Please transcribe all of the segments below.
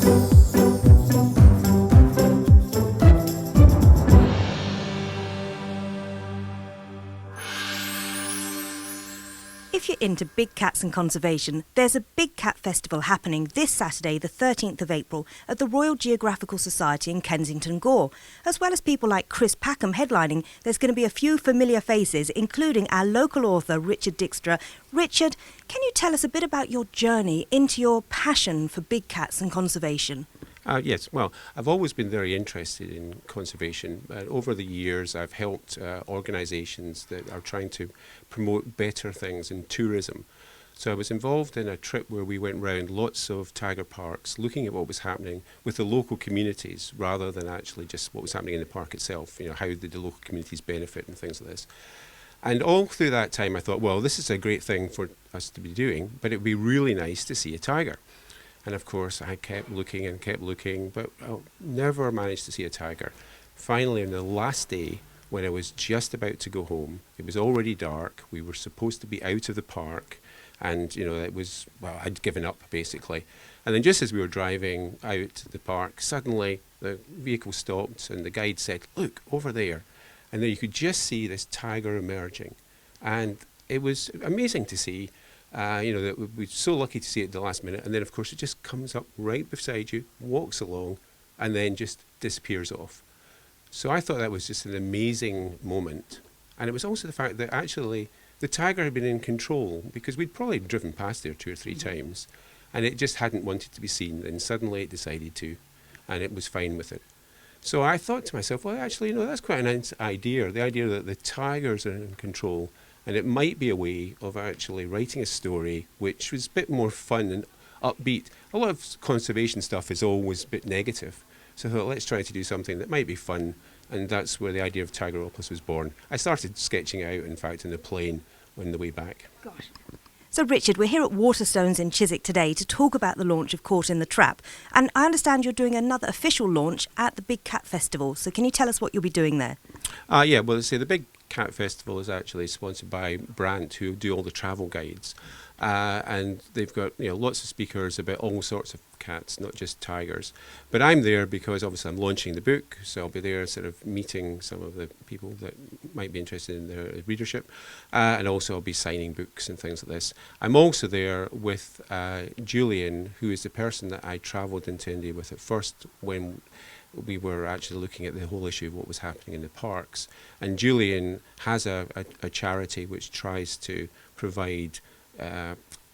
If you're into big cats and conservation, there's a Big Cat Festival happening this Saturday, the 13th of April, at the Royal Geographical Society in Kensington Gore. As well as people like Chris Packham headlining, there's going to be a few familiar faces, including our local author, Richard Dikstra. Richard, can you tell us a bit about your journey into your passion for big cats and conservation? Yes, well, I've always been very interested in conservation. Over the years, I've helped organisations that are trying to promote better things in tourism. So I was involved in a trip where we went round lots of tiger parks, looking at what was happening with the local communities, rather than actually just what was happening in the park itself. You know, how did the local communities benefit and things like this. And all through that time, I thought, well, this is a great thing for us to be doing, but it would be really nice to see a tiger. And of course, I kept looking, but I never managed to see a tiger. Finally, on the last day, when I was just about to go home, it was already dark. We were supposed to be out of the park, and it was, well, I'd given up basically. And then just as we were driving out to the park, suddenly the vehicle stopped, and the guide said, "Look, over there." And then you could just see this tiger emerging, and it was amazing to see. That we're so lucky to see it at the last minute, and then of course it just comes up right beside you, walks along, and then just disappears off. So I thought that was just an amazing moment, and it was also the fact that actually the tiger had been in control, because we'd probably driven past there 2 or 3 times, and it just hadn't wanted to be seen, and suddenly it decided to, and it was fine with it. So I thought to myself, well, actually, that's quite a nice idea, the idea that the tigers are in control. And it might be a way of actually writing a story which was a bit more fun and upbeat. A lot of conservation stuff is always a bit negative. So I thought, let's try to do something that might be fun. And that's where the idea of Tigeropolis was born. I started sketching out, in fact, in the plane on the way back. Gosh. So, Richard, we're here at Waterstones in Chiswick today to talk about the launch of Caught in the Trap. And I understand you're doing another official launch at the Big Cat Festival. So can you tell us what you'll be doing there? The Big Cat Festival is actually sponsored by Brandt, who do all the travel guides. And they've got lots of speakers about all sorts of cats, not just tigers. But I'm there because obviously I'm launching the book, so I'll be there sort of meeting some of the people that might be interested in their readership, and also I'll be signing books and things like this. I'm also there with Julian, who is the person that I travelled into India with at first when we were actually looking at the whole issue of what was happening in the parks. And Julian has a charity which tries to provide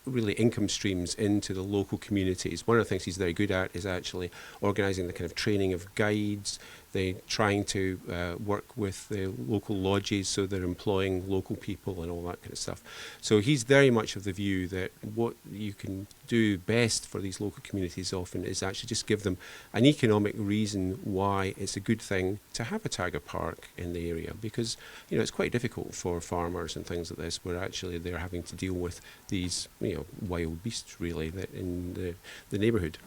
really income streams into the local communities. One of the things he's very good at is actually organising the kind of training of guides. They're trying to work with the local lodges, so they're employing local people and all that kind of stuff. So he's very much of the view that what you can do best for these local communities often is actually just give them an economic reason why it's a good thing to have a tiger park in the area, because it's quite difficult for farmers and things like this, where actually they're having to deal with these wild beasts really that in the neighbourhood.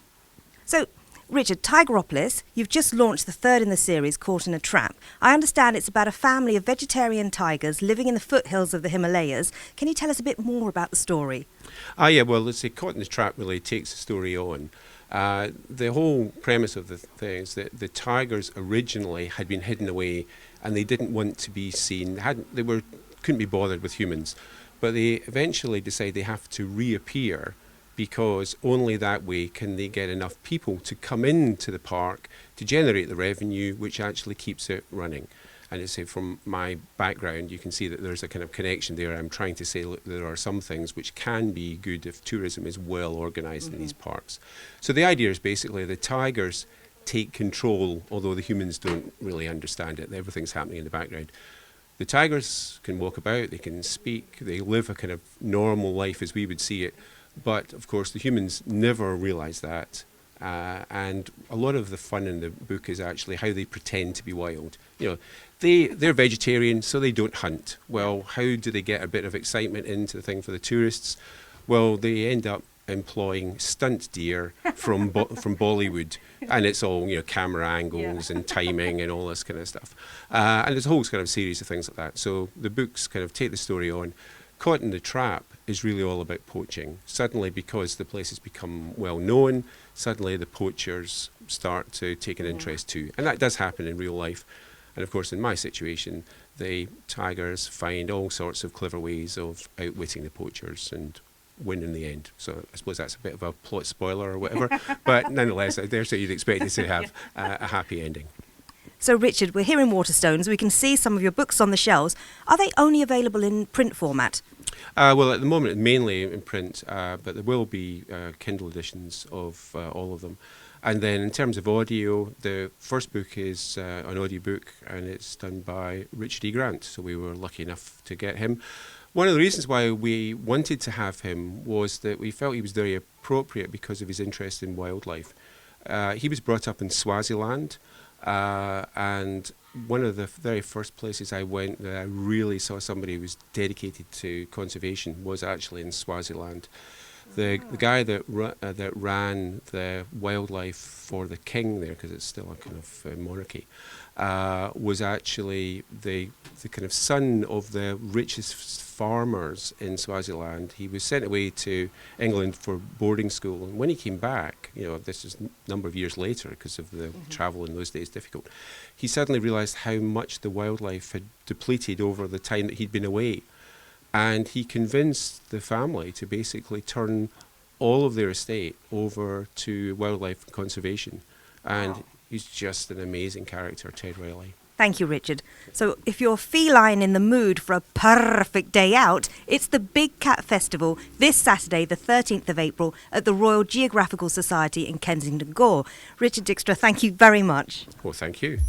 So, Richard, Tigeropolis, you've just launched the third in the series, Caught in a Trap. I understand it's about a family of vegetarian tigers living in the foothills of the Himalayas. Can you tell us a bit more about the story? Let's say Caught in the Trap really takes the story on. The whole premise of the thing is that the tigers originally had been hidden away and they didn't want to be seen. Couldn't be bothered with humans. But they eventually decide they have to reappear, because only that way can they get enough people to come into the park to generate the revenue which actually keeps it running. And I say from my background, you can see that there's a kind of connection there. I'm trying to say, look, there are some things which can be good if tourism is well organised in these parks. So the idea is basically the tigers take control, although the humans don't really understand it. Everything's happening in the background. The tigers can walk about, they can speak, they live a kind of normal life as we would see it. But of course the humans never realise that, and a lot of the fun in the book is actually how they pretend to be wild. They're vegetarian, so they don't hunt. Well, how do they get a bit of excitement into the thing for the tourists? Well, they end up employing stunt deer from Bollywood, and it's all camera angles and timing and all this kind of stuff. And there's a whole kind of series of things like that. So the books kind of take the story on. caught in the trap is really all about poaching. Suddenly, because the place has become well known, suddenly the poachers start to take an interest too. And that does happen in real life. And of course, in my situation, the tigers find all sorts of clever ways of outwitting the poachers and win in the end. So I suppose that's a bit of a plot spoiler or whatever. But nonetheless, there's what you'd expect it to have a happy ending. So, Richard, we're here in Waterstones. We can see some of your books on the shelves. Are they only available in print format? Well, at the moment, mainly in print, but there will be Kindle editions of all of them. And then in terms of audio, the first book is an audiobook, and it's done by Richard E. Grant. So we were lucky enough to get him. One of the reasons why we wanted to have him was that we felt he was very appropriate because of his interest in wildlife. He was brought up in Swaziland, and one of the very first places I went that I really saw somebody who was dedicated to conservation was actually in Swaziland. The guy that ran the wildlife for the king there, because it's still a kind of monarchy, was actually the kind of son of the richest farmers in Swaziland. He was sent away to England for boarding school, and when he came back, this is a number of years later because of the travel in those days difficult, he suddenly realised how much the wildlife had depleted over the time that he'd been away. And he convinced the family to basically turn all of their estate over to wildlife conservation. And he's just an amazing character, Ted Riley. Thank you, Richard. So if you're feline in the mood for a perfect day out, it's the Big Cat Festival this Saturday, the 13th of April, at the Royal Geographical Society in Kensington Gore. Richard Dikstra, thank you very much. Well, thank you.